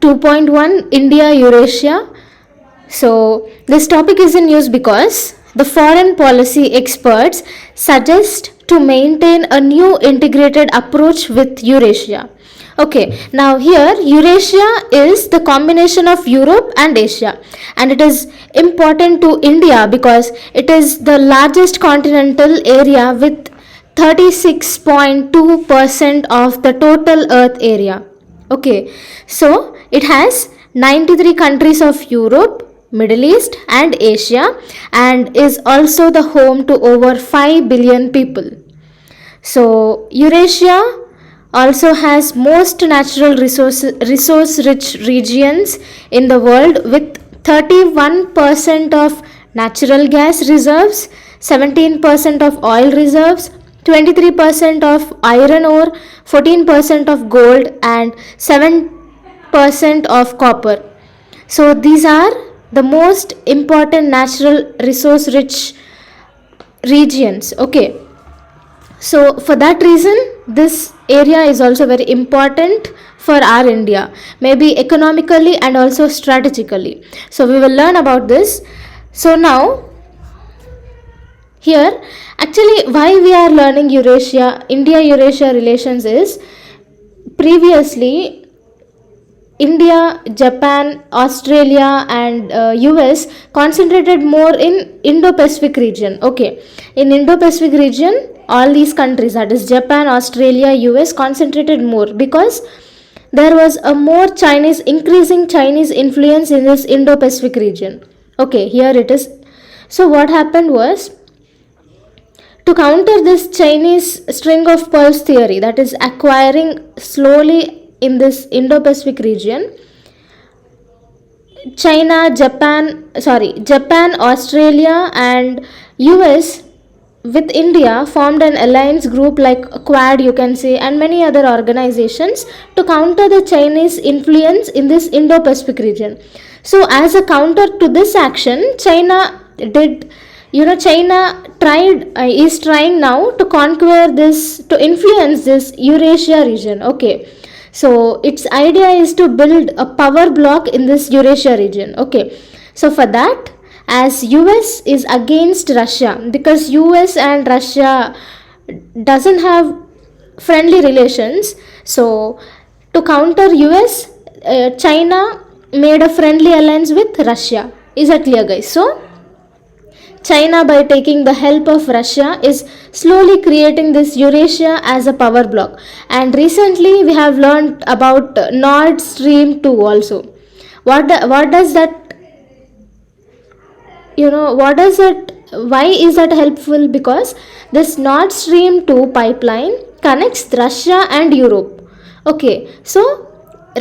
2.1 India Eurasia. So, this topic is in news because the foreign policy experts suggest to maintain a new integrated approach with Eurasia. Okay, now here Eurasia is the combination of Europe and Asia, and it is important to India because it is the largest continental area with 36.2% of the total earth area. Okay, so it has 93 countries of Europe, Middle East and Asia, and is also the home to over 5 billion people. So Eurasia also has most natural resource rich regions in the world with 31% of natural gas reserves, 17% of oil reserves, 23% of iron ore, 14% of gold and 7% of copper. So these are the most important natural resource rich regions. Okay, so for that reason this area is also very important for our India, maybe economically and also strategically. So we will learn about this. So now here actually why we are learning India Eurasia relations is previously India, Japan, Australia and US concentrated more in Indo-Pacific region. Okay, in Indo-Pacific region all these countries, that is Japan, Australia, US, concentrated more because there was a more increasing Chinese influence in this Indo-Pacific region. Okay, here it is. So what happened was, to counter this Chinese string of pearls theory that is acquiring slowly in this Indo-Pacific region, Japan, Australia and US with India formed an alliance group like Quad, you can say, and many other organizations to counter the Chinese influence in this Indo-Pacific region. So as a counter to this action, China is trying now to influence this Eurasia region. Okay, so its idea is to build a power block in this Eurasia region. Okay, so for that, as US is against Russia because US and Russia doesn't have friendly relations, so to counter US, China made a friendly alliance with Russia. Is that clear, guys? So China, by taking the help of Russia, is slowly creating this Eurasia as a power block. And recently we have learned about Nord Stream 2 also. What does that, why is that helpful? Because this Nord Stream 2 pipeline connects Russia and Europe. Okay, so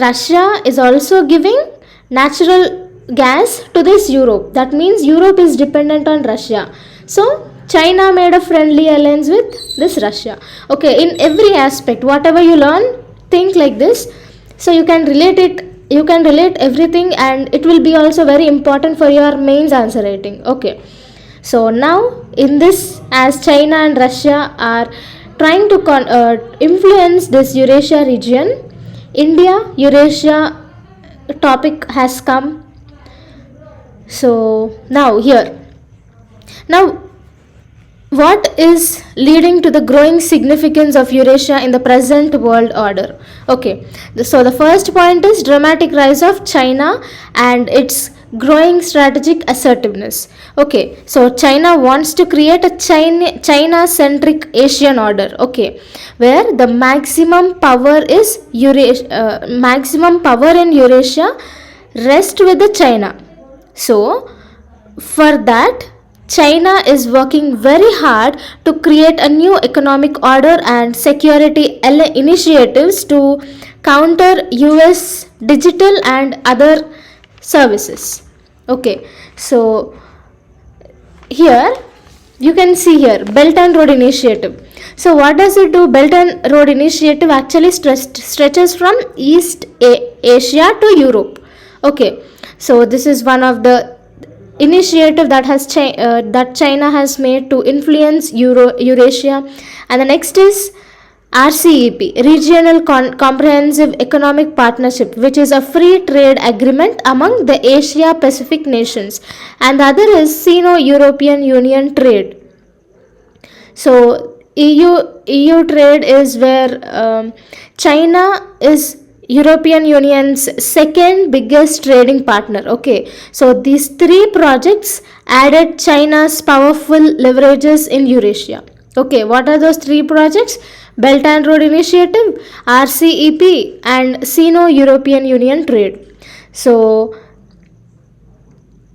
Russia is also giving natural gas to this Europe. That means Europe is dependent on Russia. So China made a friendly alliance with this Russia. Okay, in every aspect, whatever you learn, think like this. So you can relate everything and it will be also very important for your mains answer writing. Okay, so now in this, as China and Russia are trying to influence this Eurasia region, India Eurasia topic has come. So now what is leading to the growing significance of Eurasia in the present world order? Okay, so the first point is dramatic rise of China and its growing strategic assertiveness. Okay, so China wants to create a China-centric Asian order. Okay, where the maximum power in Eurasia rests with the China. So for that, China is working very hard to create a new economic order and security initiatives to counter US digital and other services. Okay, so here you can see here Belt and Road Initiative. So what does it do? Belt and Road Initiative actually stretches from East Asia to Europe. Okay, so this is one of the initiative that China has made to influence Eurasia. And the next is RCEP, Regional Comprehensive Economic Partnership, which is a free trade agreement among the Asia Pacific nations, and the other is Sino-European Union trade. So EU trade is where China is European Union's second biggest trading partner. Okay, so these three projects added China's powerful leverages in Eurasia. Okay, what are those three projects? Belt and Road Initiative, RCEP, and Sino-European Union trade. So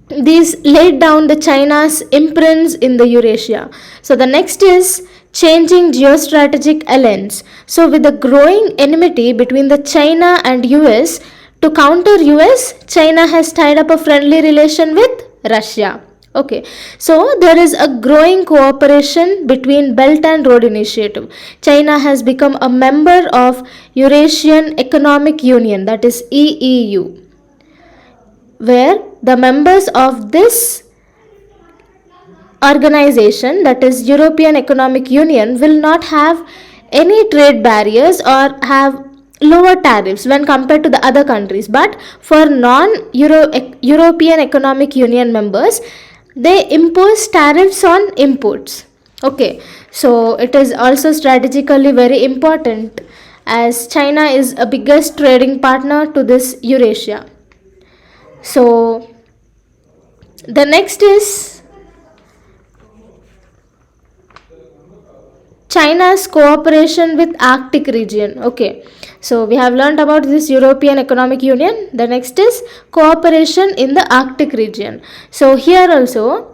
these laid down the China's imprints in the Eurasia. So the next is changing geostrategic alliance. So with the growing enmity between the China and US, to counter US, China has tied up a friendly relation with Russia. Okay, so there is a growing cooperation between Belt and Road Initiative. China has become a member of Eurasian Economic Union, that is EEU, where the members of this organization, that is European Economic Union, will not have any trade barriers or have lower tariffs when compared to the other countries. But for non-European Economic Union members, they impose tariffs on imports. Okay, so it is also strategically very important as China is a biggest trading partner to this Eurasia. So the next is China's cooperation with Arctic region. Okay, so we have learned about this European Economic Union. The next is cooperation in the Arctic region. So here also,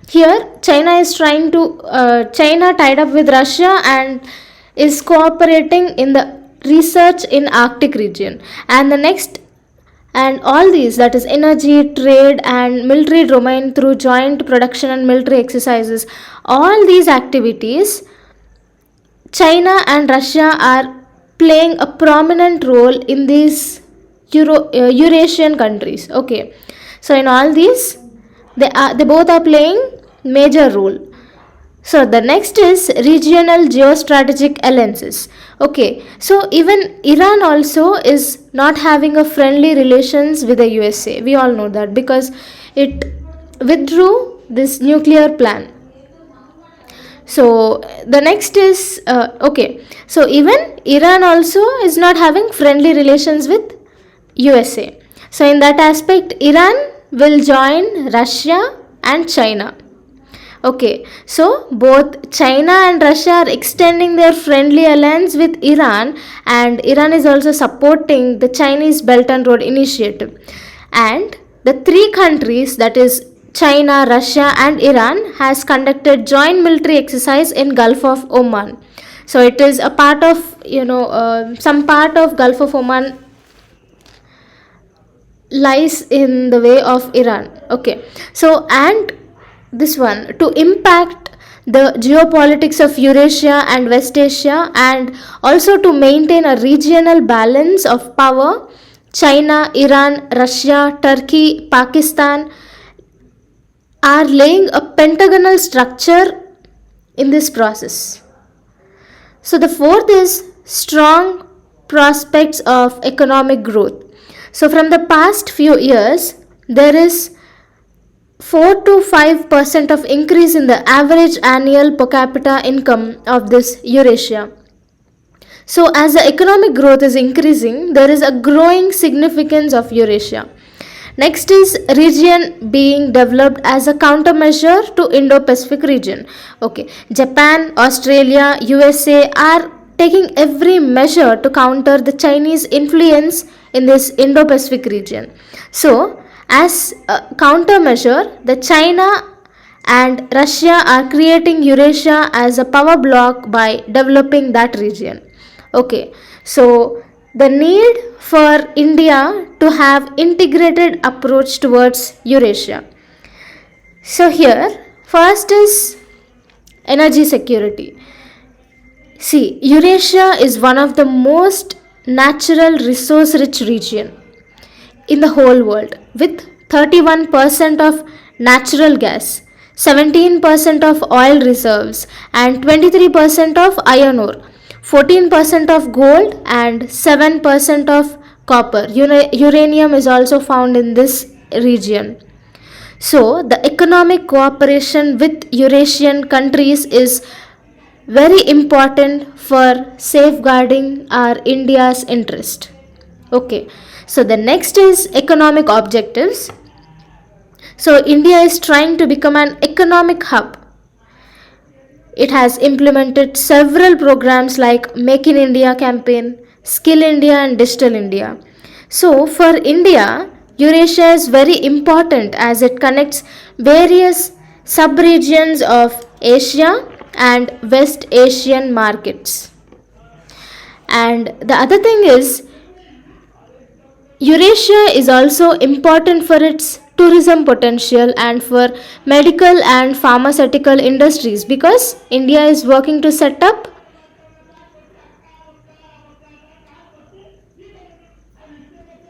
here China is trying to China tied up with Russia and is cooperating in the research in Arctic region. And the next, and all these, that is energy, trade and military domain through joint production and military exercises, all these activities China and Russia are playing a prominent role in these Eurasian countries. Okay, so in all these they both are playing major role. So the next is regional geostrategic alliances. Okay, so even Iran also is not having a friendly relations with the USA. We all know that because it withdrew this nuclear plan. So the next is okay. So even Iran also is not having friendly relations with USA. So in that aspect, Iran will join Russia and China. Okay, so both China and Russia are extending their friendly alliance with Iran, and Iran is also supporting the Chinese Belt and Road Initiative. And the three countries, that is China, Russia and Iran, has conducted joint military exercise in Gulf of Oman. So it is a part of, some part of Gulf of Oman lies in the way of Iran. Okay, so and this one to impact the geopolitics of Eurasia and West Asia, and also to maintain a regional balance of power, China, Iran, Russia, Turkey, Pakistan are laying a pentagonal structure in this process. So the fourth is strong prospects of economic growth. So from the past few years, there is 4 to 5% of increase in the average annual per capita income of this Eurasia. So as the economic growth is increasing, there is a growing significance of Eurasia. Next is region being developed as a countermeasure to Indo-Pacific region. Okay, Japan, Australia, USA are taking every measure to counter the Chinese influence in this Indo-Pacific region. So as a countermeasure, the China and Russia are creating Eurasia as a power block by developing that region. Okay, so the need for India to have integrated approach towards Eurasia. So here, first is energy security. See, Eurasia is one of the most natural resource rich region in the whole world with 31% of natural gas, 17% of oil reserves, and 23% of iron ore, 14% of gold, and 7% of copper. Uranium is also found in this region. So, the economic cooperation with Eurasian countries is very important for safeguarding our India's interest. Okay, so the next is economic objectives. So, India is trying to become an economic hub. It has implemented several programs like Make in India campaign, Skill India, and Digital India. So, for India, Eurasia is very important as it connects various sub-regions of Asia and West Asian markets. And the other thing is, Eurasia is also important for its tourism potential and for medical and pharmaceutical industries, because India is working to set up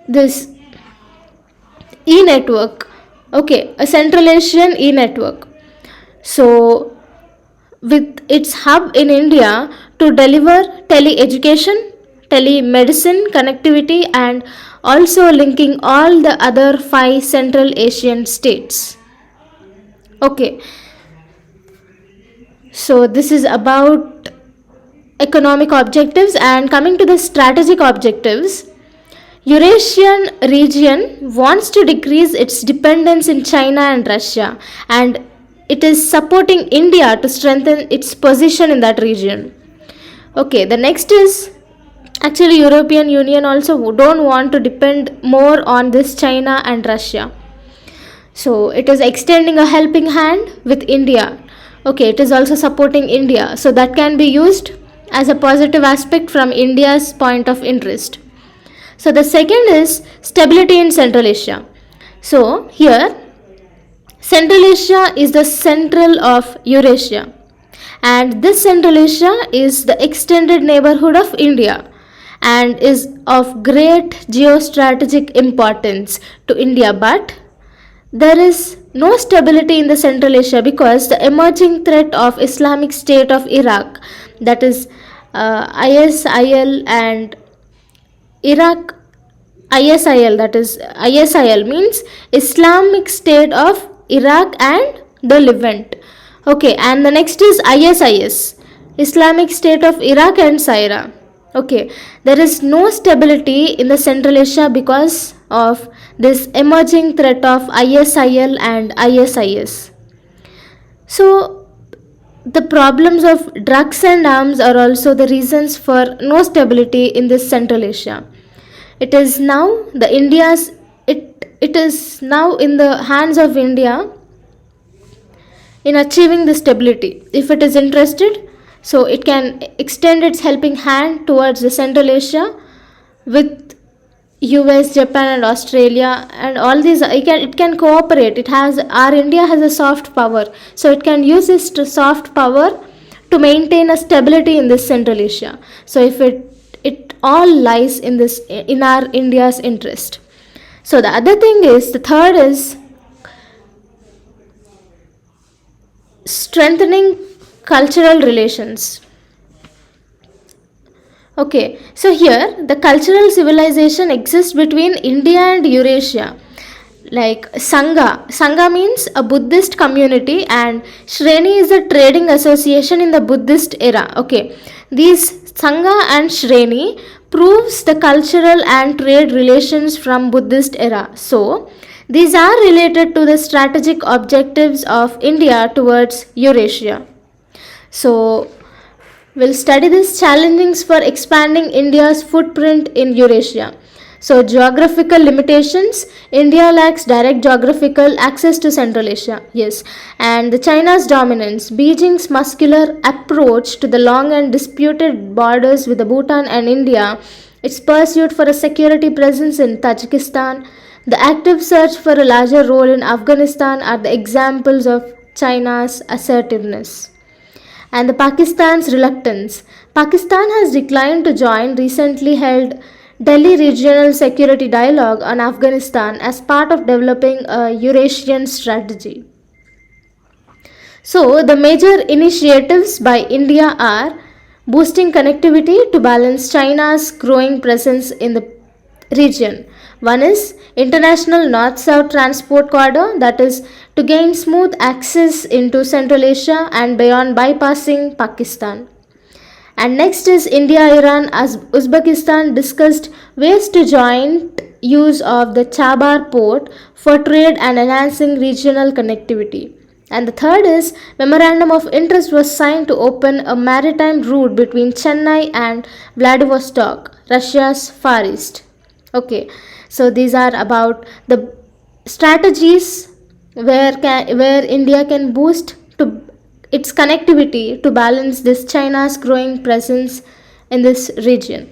this e-network, okay, a Central Asian e-network. So, with its hub in India to deliver tele-education, telemedicine connectivity, and also linking all the other 5 Central Asian states. Okay, so this is about economic objectives, and coming to the strategic objectives. Eurasian region wants to decrease its dependence in China and Russia, and it is supporting India to strengthen its position in that region. Okay, the next is, actually European Union also don't want to depend more on this China and Russia. So it is extending a helping hand with India. Okay, it is also supporting India. So that can be used as a positive aspect from India's point of interest. So the second is stability in Central Asia. So here, Central Asia is the central of Eurasia, and this Central Asia is the extended neighborhood of India and is of great geostrategic importance to India. But there is no stability in the Central Asia because the emerging threat of Islamic State of Iraq, that is ISIL, and Iraq ISIL, that is ISIL means Islamic State of Iraq and the Levant. Okay, and the next is ISIS, Islamic State of Iraq and Syria. Okay, there is no stability in the Central Asia because of this emerging threat of ISIL and ISIS. So the problems of drugs and arms are also the reasons for no stability in this Central Asia. It is now it is now in the hands of India in achieving the stability. If it is interested, so it can extend its helping hand towards the Central Asia with US, Japan, and Australia, and all these. It can cooperate. Our India has a soft power, so it can use its soft power to maintain a stability in this Central Asia. So if it all lies in our India's interest. So the other thing is, the third is strengthening cultural relations. Okay, so here the cultural civilization exists between India and Eurasia. Like Sangha means a Buddhist community, and Shreni is a trading association in the Buddhist era. Okay, these Sangha and Shreni proves the cultural and trade relations from Buddhist era. So these are related to the strategic objectives of India towards Eurasia. So we'll study these challenges for expanding India's footprint in Eurasia. So geographical limitations. India lacks direct geographical access to Central Asia. Yes. And the China's dominance. Beijing's muscular approach to the long and disputed borders with the Bhutan and India. Its pursuit for a security presence in Tajikistan. The active search for a larger role in Afghanistan are the examples of China's assertiveness. And the Pakistan's reluctance. Pakistan has declined to join recently held Delhi Regional Security Dialogue on Afghanistan as part of developing a Eurasian strategy. So, the major initiatives by India are boosting connectivity to balance China's growing presence in the region. One is International North South Transport Corridor, that is to gain smooth access into Central Asia and beyond bypassing Pakistan. And next is India, Iran, as Uzbekistan discussed ways to joint use of the Chabar port for trade and enhancing regional connectivity. And the third is memorandum of interest was signed to open a maritime route between Chennai and Vladivostok, Russia's Far East. Okay, so these are about the strategies where India can boost to its connectivity to balance this China's growing presence in this region.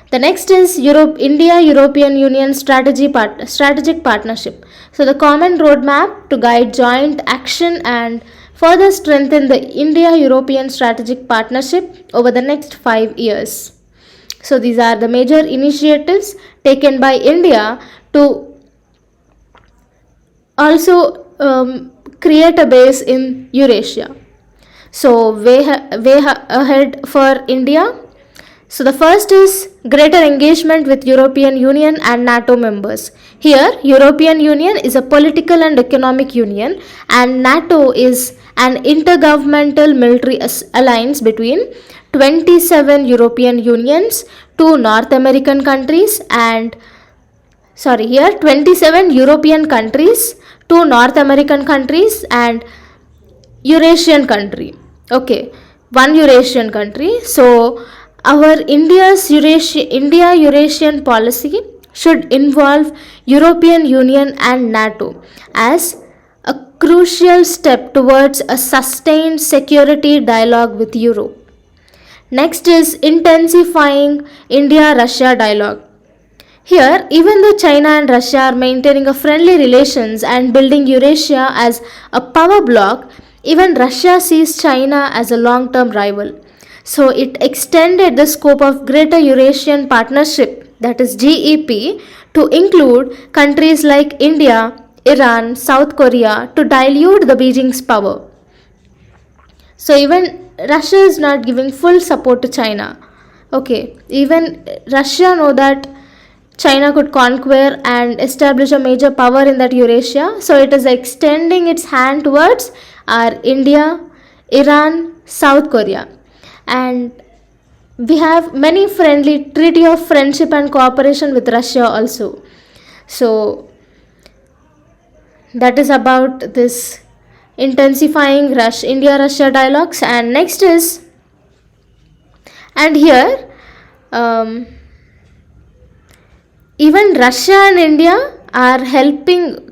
The next is India European Union strategic partnership. So the common roadmap to guide joint action and further strengthen the India European strategic partnership over the next 5 years. So these are the major initiatives taken by India to also create a base in Eurasia. So ahead for India. So the first is greater engagement with European Union and NATO members. Here, European Union is a political and economic union, and NATO is an intergovernmental military alliance between 27 European unions, 2 North American countries, and 27 European countries, 2 North American countries, and Eurasian country. Okay, one Eurasian country. So our India Eurasian policy should involve European Union and NATO as a crucial step towards a sustained security dialogue with Europe. Next is intensifying India-Russia dialogue. Here, even though China and Russia are maintaining a friendly relations and building Eurasia as a power bloc, even Russia sees China as a long-term rival. So it extended the scope of Greater Eurasian Partnership, that is GEP, to include countries like India, Iran, South Korea to dilute the Beijing's power. So even Russia is not giving full support to China. Okay, even Russia know that China could conquer and establish a major power in that Eurasia, so it is extending its hand towards our India, Iran, South Korea. And we have many friendly treaty of friendship and cooperation with Russia also. So that is about this intensifying India-Russia dialogues. And next is, and here even Russia and India are helping,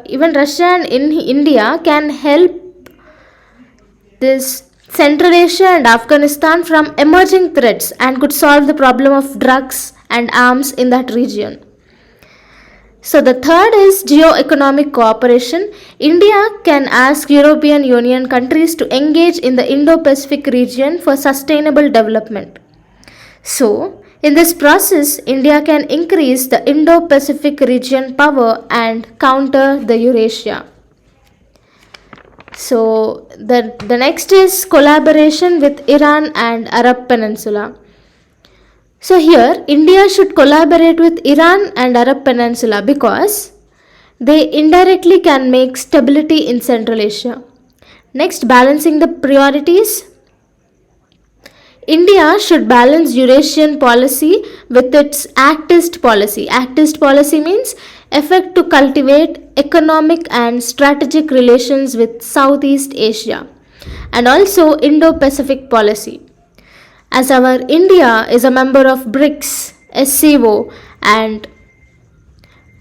even Russia and India can help this Central Asia and Afghanistan from emerging threats and could solve the problem of drugs and arms in that region. So the third is geo-economic cooperation. India can ask European Union countries to engage in the Indo-Pacific region for sustainable development. So in this process, India can increase the Indo-Pacific region power and counter the Eurasia. So the next is collaboration with Iran and Arab Peninsula. So here India should collaborate with Iran and Arab Peninsula because they indirectly can make stability in Central Asia. Next, balancing the priorities. India should balance Eurasian policy with its Actist policy. Actist policy means effort to cultivate economic and strategic relations with Southeast Asia and also Indo-Pacific policy. As our India is a member of BRICS, SCO and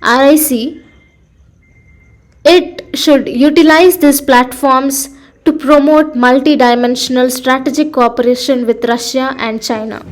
RIC, it should utilize these platforms to promote multi-dimensional strategic cooperation with Russia and China.